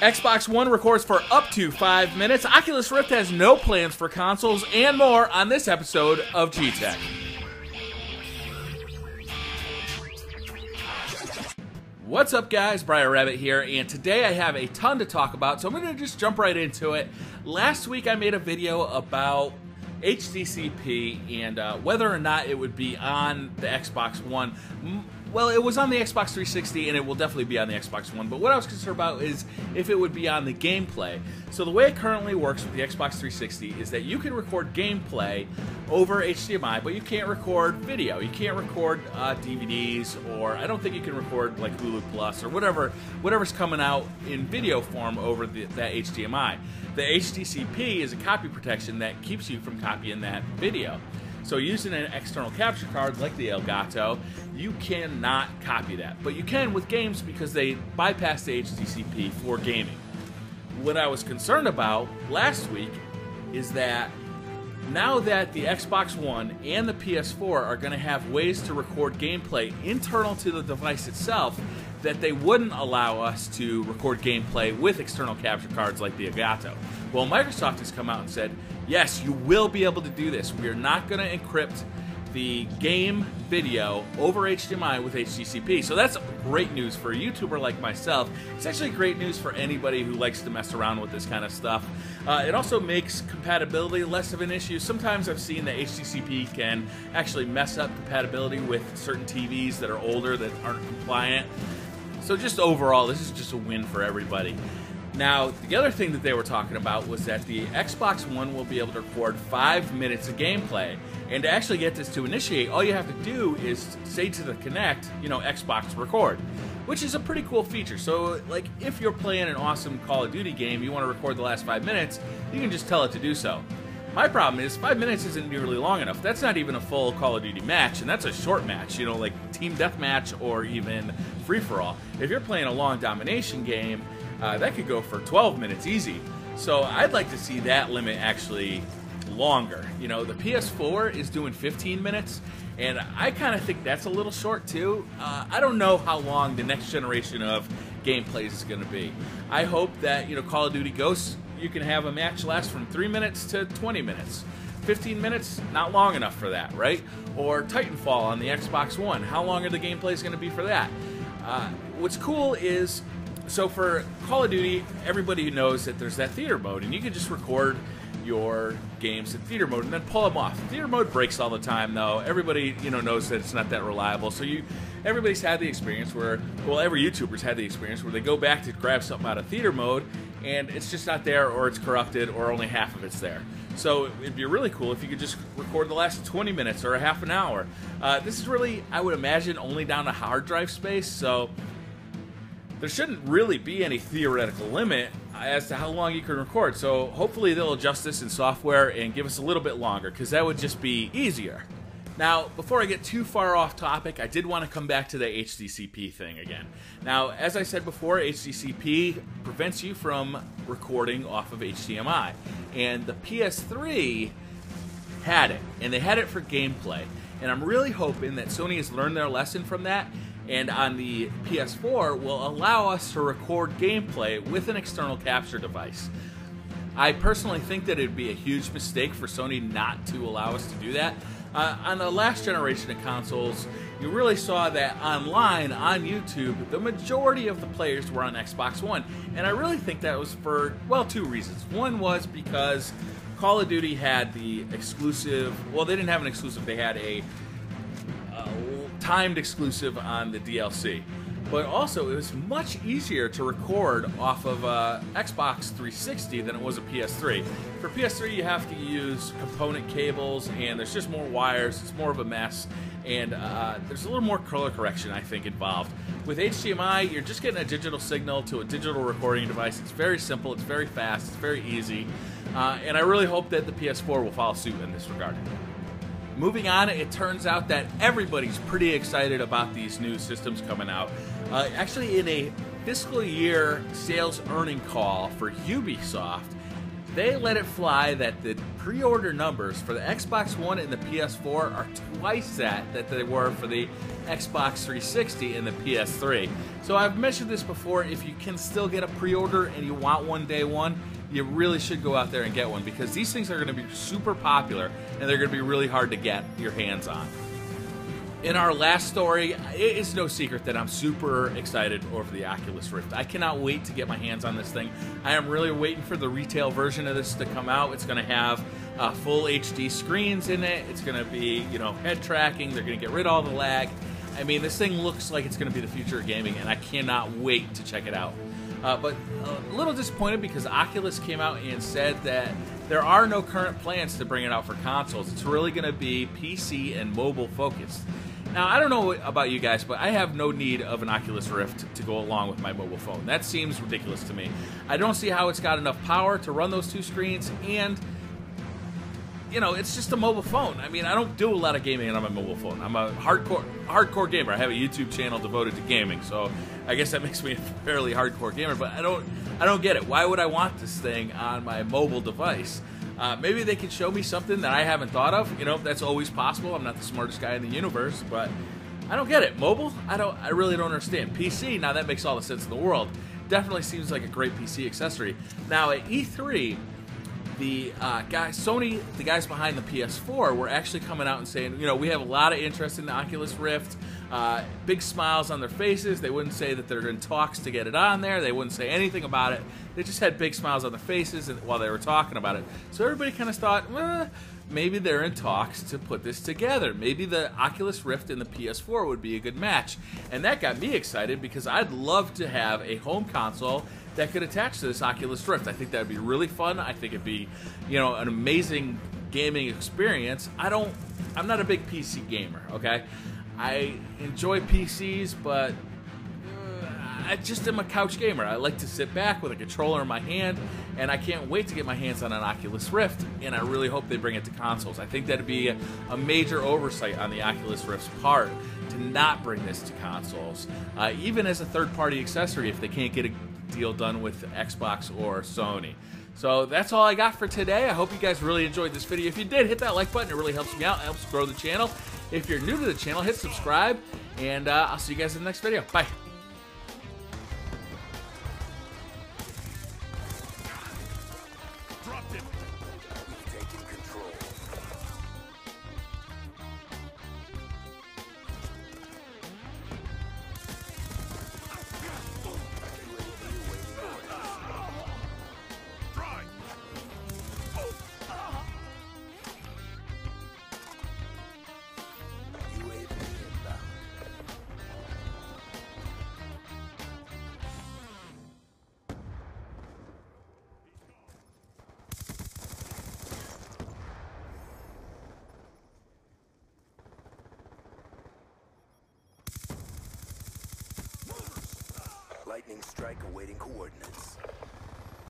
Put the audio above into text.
Xbox One records for up to 5 minutes. Oculus Rift has no plans for consoles, and more on this episode of GTECH. What's up, guys? BriarRabbit here, and today I have a ton to talk about, so I'm going to just jump right into it. Last week I made a video about HDCP and whether or not it would be on the Xbox One. Well, it was on the Xbox 360 and it will definitely be on the Xbox One, but what I was concerned about is if it would be on the gameplay. So the way it currently works with the Xbox 360 is that you can record gameplay over HDMI, but you can't record video. You can't record DVDs, or I don't think you can record like Hulu Plus or whatever's coming out in video form over that HDMI. The HDCP is a copy protection that keeps you from copying that video. So using an external capture card like the Elgato, you cannot copy that. But you can with games because they bypass the HDCP for gaming. What I was concerned about last week is that now that the Xbox One and the PS4 are going to have ways to record gameplay internal to the device itself, that they wouldn't allow us to record gameplay with external capture cards like the Elgato. Well, Microsoft has come out and said, yes, you will be able to do this. We are not going to encrypt the game video over HDMI with HDCP. So that's great news for a YouTuber like myself. It's actually great news for anybody who likes to mess around with this kind of stuff. It also makes compatibility less of an issue. Sometimes I've seen that HDCP can actually mess up compatibility with certain TVs that are older that aren't compliant. So just overall, this is just a win for everybody. Now, the other thing that they were talking about was that the Xbox One will be able to record 5 minutes of gameplay. And to actually get this to initiate, all you have to do is say to the Kinect, Xbox record, which is a pretty cool feature. So, like, if you're playing an awesome Call of Duty game, you want to record the last 5 minutes, you can just tell it to do so. My problem is 5 minutes isn't nearly long enough. That's not even a full Call of Duty match, and that's a short match, like team deathmatch or even free-for-all. If you're playing a long domination game, that could go for 12 minutes easy. So I'd like to see that limit actually longer. The PS4 is doing 15 minutes, and I kind of think that's a little short too. I don't know how long the next generation of gameplays is going to be. I hope that, Call of Duty Ghosts, you can have a match last from 3 minutes to 20 minutes. 15 minutes, not long enough for that, right? Or Titanfall on the Xbox One, how long are the gameplays going to be for that? What's cool is, so for Call of Duty, everybody knows that there's that theater mode, and you can just record your games in theater mode and then pull them off. Theater mode breaks all the time, though. Everybody, knows that it's not that reliable. So everybody's had the experience where, well, every YouTuber's had the experience where they go back to grab something out of theater mode, and it's just not there, or it's corrupted, or only half of it's there. So it'd be really cool if you could just record the last 20 minutes or a half an hour. This is really, I would imagine, only down to hard drive space, so there shouldn't really be any theoretical limit as to how long you can record. So hopefully they'll adjust this in software and give us a little bit longer, because that would just be easier. Now, before I get too far off topic, I did want to come back to the HDCP thing again. Now, as I said before, HDCP prevents you from recording off of HDMI. And the PS3 had it, and they had it for gameplay. And I'm really hoping that Sony has learned their lesson from that, and on the PS4 will allow us to record gameplay with an external capture device. I personally think that it'd be a huge mistake for Sony not to allow us to do that. On the last generation of consoles, you really saw that online, on YouTube, the majority of the players were on Xbox One. And I really think that was for, well, two reasons. One was because Call of Duty had the exclusive, well, they didn't have an exclusive, they had a timed exclusive on the DLC. But also, it was much easier to record off of Xbox 360 than it was a PS3. For PS3, you have to use component cables, and there's just more wires, it's more of a mess, and there's a little more color correction, I think, involved. With HDMI, you're just getting a digital signal to a digital recording device. It's very simple, it's very fast, it's very easy, and I really hope that the PS4 will follow suit in this regard. Moving on, it turns out that everybody's pretty excited about these new systems coming out. Actually, in a fiscal year sales earning call for Ubisoft, they let it fly that the pre-order numbers for the Xbox One and the PS4 are twice that they were for the Xbox 360 and the PS3. So I've mentioned this before, if you can still get a pre-order and you want one day one, you really should go out there and get one, because these things are going to be super popular and they're going to be really hard to get your hands on. In our last story, it is no secret that I'm super excited over the Oculus Rift. I cannot wait to get my hands on this thing. I am really waiting for the retail version of this to come out. It's going to have full HD screens in it. It's going to be, you know, head tracking. They're going to get rid of all the lag. I mean, this thing looks like it's going to be the future of gaming, and I cannot wait to check it out. But a little disappointed because Oculus came out and said that there are no current plans to bring it out for consoles. It's really going to be PC and mobile focused. Now, I don't know about you guys, but I have no need of an Oculus Rift to go along with my mobile phone. That seems ridiculous to me. I don't see how it's got enough power to run those two screens, and, you know, it's just a mobile phone. I mean, I don't do a lot of gaming on my mobile phone. I'm a hardcore gamer. I have a YouTube channel devoted to gaming, so I guess that makes me a fairly hardcore gamer, but I don't get it. Why would I want this thing on my mobile device? Maybe they could show me something that I haven't thought of. You know, that's always possible. I'm not the smartest guy in the universe, but I don't get it. Mobile? I really don't understand. PC, now that makes all the sense in the world. Definitely seems like a great PC accessory. Now at E3, the Sony, the guys behind the PS4, were actually coming out and saying, you know, we have a lot of interest in the Oculus Rift. Big smiles on their faces. They wouldn't say that they're in talks to get it on there. They wouldn't say anything about it. They just had big smiles on their faces while they were talking about it. So everybody kind of thought, well, maybe they're in talks to put this together. Maybe the Oculus Rift and the PS4 would be a good match. And that got me excited because I'd love to have a home console that could attach to this Oculus Rift. I think that would be really fun. I think it'd be, you know, an amazing gaming experience. I'm not a big PC gamer, okay? I enjoy PCs, but I just am a couch gamer. I like to sit back with a controller in my hand, and I can't wait to get my hands on an Oculus Rift, and I really hope they bring it to consoles. I think that'd be a major oversight on the Oculus Rift's part to not bring this to consoles, even as a third-party accessory if they can't get a deal done with Xbox or Sony. So that's all I got for today. I hope you guys really enjoyed this video. If you did, hit that like button. It really helps me out. It helps grow the channel. If you're new to the channel, hit subscribe, and I'll see you guys in the next video. Bye. Lightning strike awaiting coordinates.